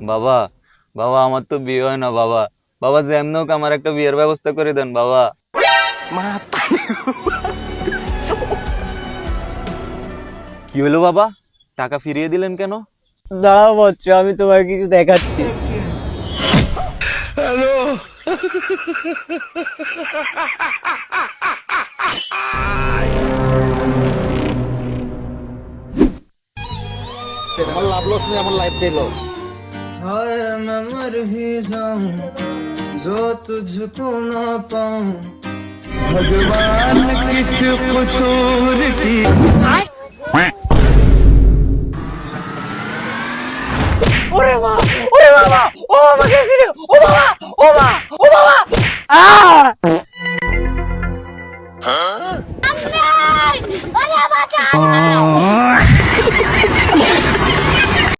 বাবা, বাবা আমার তো বিয়ে হয় না বাবা। বাবা যেমন হোক আমার একটা বিয়ের ব্যবস্থা করে দেন বাবা। কি হলো বাবা, টাকা ফিরিয়ে দিলেন কেন? দাঁড়াও বচ্চ, আমি তোমাকে কিছু দেখাচ্ছি। আমার লাভ লস নেই, আমার লাইফটাই লস। हाय मैं मर भी जाऊं जो तुझको ना पाऊं भगवान किस कसूर की